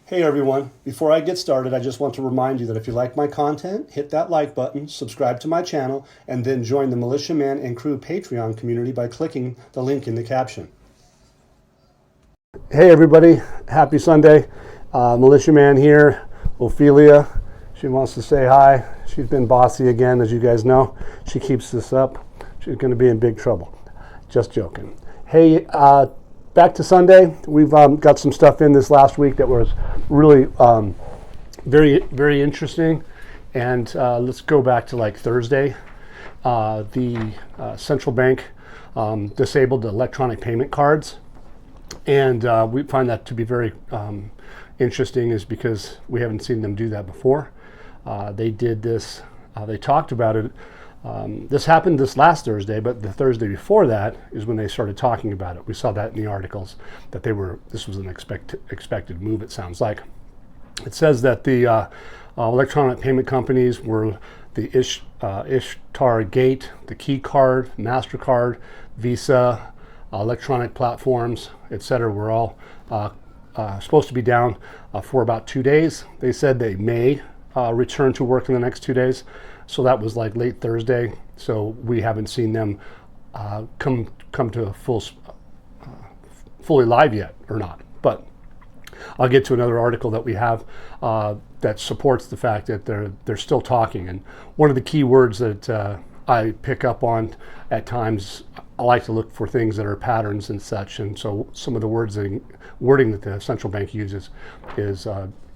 Hey everyone, before I get started, I just want to remind you that if you like my content, hit that like button, subscribe to my channel, and then join the Militia Man and Crew Patreon community by clicking the link in the caption. Hey everybody, happy Sunday. Militia Man here, Ophelia. She wants to say hi. She's been bossy again, as you guys know. She keeps this up. She's going to be in big trouble. Just joking. Hey, back to Sunday. We've got some stuff in this last week that was really very, very interesting. And let's go back to like Thursday. The central bank disabled the electronic payment cards. And we find that to be very interesting is because we haven't seen them do that before. They did this, they talked about it. This happened this last Thursday, but the Thursday before that is when they started talking about it. We saw that in the articles that this was an expected move, it sounds like. It says that the electronic payment companies were the Ishtar Gate, the Key Card, MasterCard, Visa, electronic platforms, etc. were all supposed to be down for about 2 days. They said they may return to work in the next 2 days. So that was like late Thursday. So we haven't seen them come to a fully live yet or not. But I'll get to another article that we have that supports the fact that they're still talking. And one of the key words that I pick up on at times, I like to look for things that are patterns and such. And so some of the wording that the central bank uses is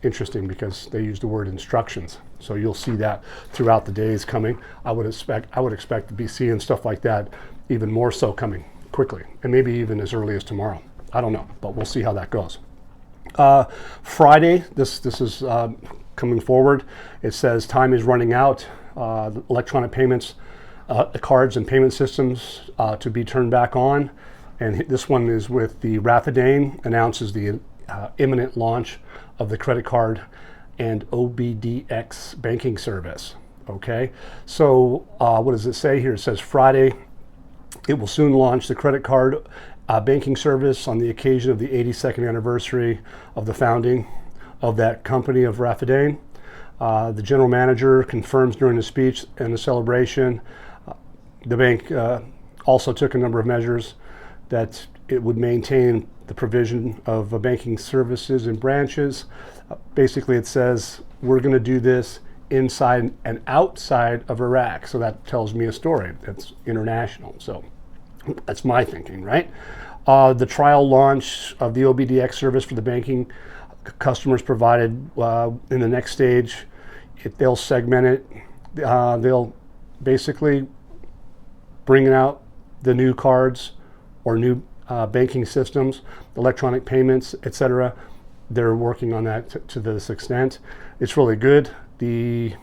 interesting because they use the word instructions. So you'll see that throughout the days coming. I would expect to be seeing stuff like that even more so coming quickly, and maybe even as early as tomorrow. I don't know, but we'll see how that goes. Friday, this is coming forward. It says time is running out. Electronic payments, cards and payment systems to be turned back on. And this one is with the Raffidain announces the imminent launch of the credit card and OBDX banking service. Okay, so what does it say here? It says Friday, it will soon launch the credit card banking service on the occasion of the 82nd anniversary of the founding of that company of Raffidain. The general manager confirms during the speech and the celebration. The bank also took a number of measures that it would maintain the provision of banking services in branches. Basically, it says we're going to do this inside and outside of Iraq. So that tells me a story that's international. So that's my thinking, right? The trial launch of the OBDX service for the banking customers provided in the next stage, they'll segment it. They'll basically bring out the new cards or new banking systems, electronic payments, etc. They're working on that to this extent. It's really good. The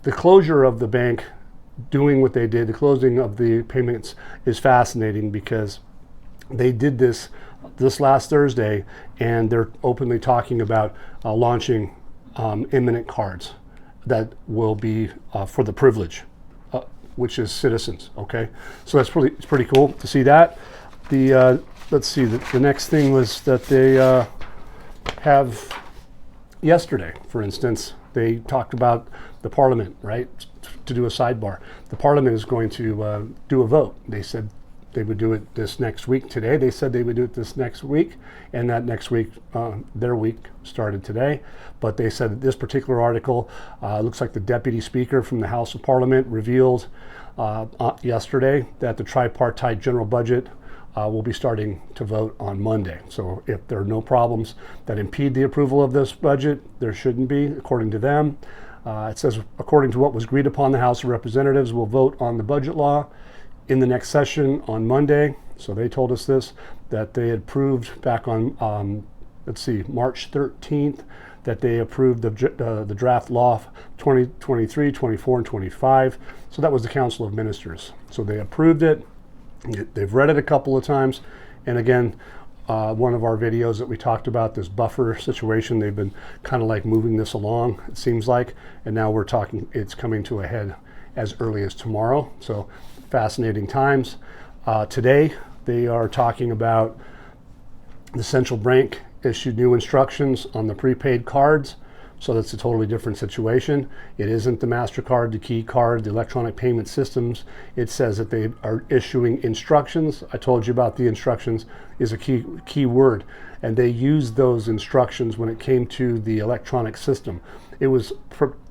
closure of the bank doing what they did, the closing of the payments is fascinating because they did this last Thursday and they're openly talking about launching imminent cards that will be for the privilege, which is citizens. Okay, so it's pretty cool to see that. Let's see, the next thing was that they have yesterday, for instance, they talked about the parliament, right, to do a sidebar. The parliament is going to do a vote. They said they would do it this next week. Today they said they would do it this next week, and that next week, their week started today. But they said that this particular article looks like the deputy speaker from the House of Parliament revealed yesterday that the tripartite general budget will be starting to vote on Monday. So if there are no problems that impede the approval of this budget, there shouldn't be, according to them. It says, according to what was agreed upon, the House of Representatives will vote on the budget law in the next session on Monday. So they told us this, that they had approved back on, March 13th, that they approved the draft law 2023, 24, and 25. So that was the Council of Ministers. So they approved it. They've read it a couple of times. And again, one of our videos that we talked about, this buffer situation, they've been kind of like moving this along, it seems like. And now we're talking, it's coming to a head as early as tomorrow. So fascinating times. Today, they are talking about the central bank issued new instructions on the prepaid cards. So that's a totally different situation. It isn't the MasterCard, the key card, the electronic payment systems. It says that they are issuing instructions. I told you about the instructions is a key word. And they used those instructions when it came to the electronic system. It was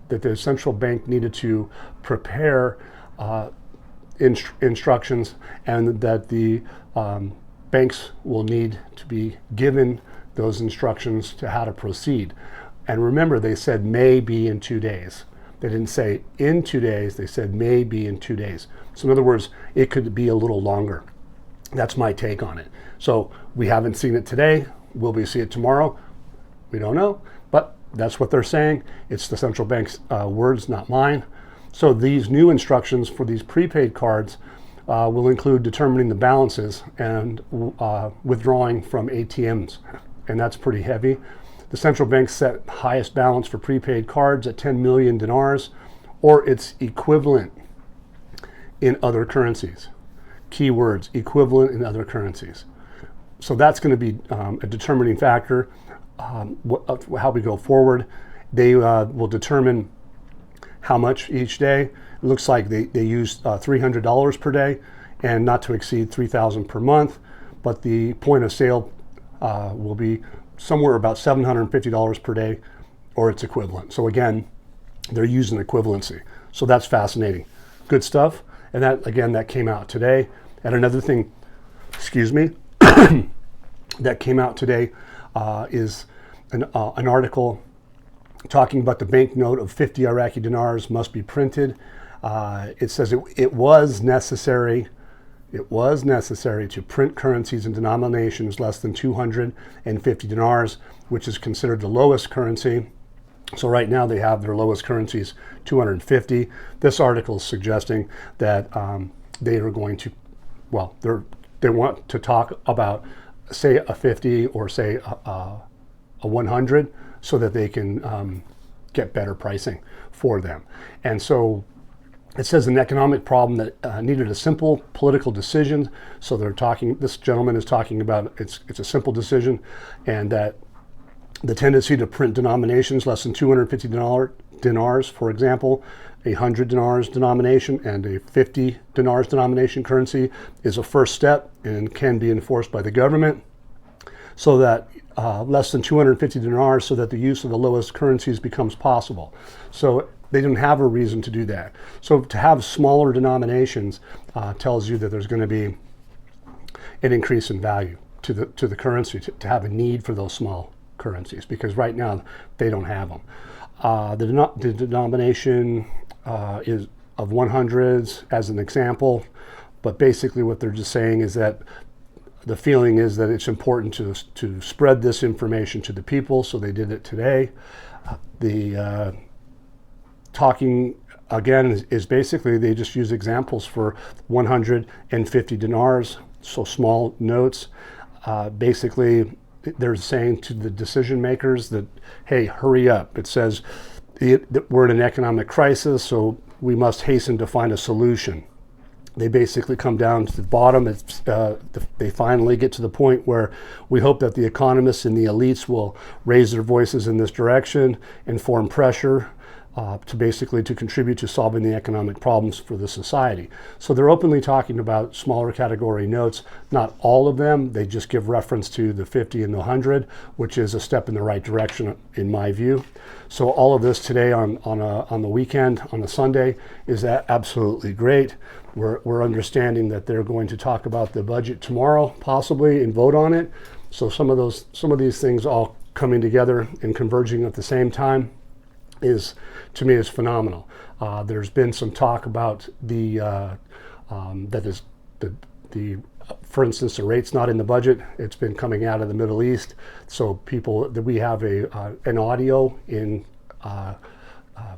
that the central bank needed to prepare instructions, and that the banks will need to be given those instructions to how to proceed. And remember, they said may be in 2 days. They didn't say in 2 days, they said may be in 2 days. So in other words, it could be a little longer. That's my take on it. So we haven't seen it today. Will we see it tomorrow? We don't know, but that's what they're saying. It's the central bank's words, not mine. So these new instructions for these prepaid cards will include determining the balances and withdrawing from ATMs. And that's pretty heavy. The central bank set highest balance for prepaid cards at 10 million dinars or its equivalent in other currencies. Keywords, equivalent in other currencies. So that's going to be a determining factor how we go forward. They will determine how much each day. It looks like they use $300 per day and not to exceed $3,000 per month, but the point of sale will be somewhere about $750 per day or its equivalent. So again, they're using equivalency. So that's fascinating. Good stuff. And that, again, that came out today. And another thing, that came out today is an article talking about the banknote of 50 Iraqi dinars must be printed. It says it was necessary to print currencies and denominations less than 250 dinars, which is considered the lowest currency. So right now they have their lowest currencies 250. This article is suggesting that they are going to, well, they want to talk about, say, a 50 or say a 100, so that they can get better pricing for them. And so it says an economic problem that needed a simple political decision. So they're talking, this gentleman is talking about it's a simple decision, and that the tendency to print denominations less than 250 dinars, for example, a 100 dinars denomination and a 50 dinars denomination currency is a first step and can be enforced by the government, so that less than 250 dinars, so that the use of the lowest currencies becomes possible. So they didn't have a reason to do that. So to have smaller denominations tells you that there's going to be an increase in value to the currency, to have a need for those small currencies, because right now they don't have them. The denomination is of 100s as an example, but basically what they're just saying is that the feeling is that it's important to spread this information to the people, so they did it today. The talking again is basically they just use examples for 150 dinars, so small notes. Basically, they're saying to the decision makers that, hey, hurry up. It says that we're in an economic crisis, so we must hasten to find a solution. They basically come down to the bottom. They finally get to the point where we hope that the economists and the elites will raise their voices in this direction and form pressure to contribute to solving the economic problems for the society. So they're openly talking about smaller category notes. Not all of them. They just give reference to the 50 and the 100, which is a step in the right direction in my view. So all of this today on the weekend, on a Sunday, is absolutely great. We're understanding that they're going to talk about the budget tomorrow, possibly, and vote on it. So some of these things all coming together and converging at the same time to me is phenomenal. There's been some talk about for instance, the rate's not in the budget. It's been coming out of the Middle East. So we have an audio in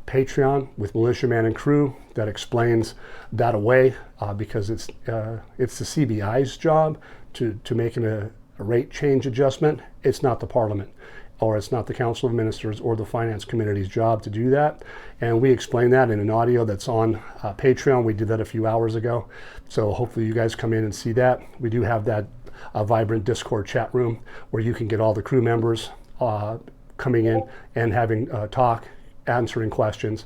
Patreon with Militiaman and Crew that explains that away, because it's the CBI's job to make a rate change adjustment. It's not the Parliament, or it's not the Council of Ministers or the Finance Committee's job to do that. And we explain that in an audio that's on Patreon. We did that a few hours ago. So hopefully you guys come in and see that. We do have that a vibrant Discord chat room where you can get all the crew members coming in and having talk, answering questions,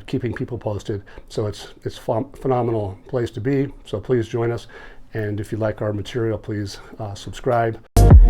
keeping people posted. So it's a phenomenal place to be. So please join us. And if you like our material, please subscribe.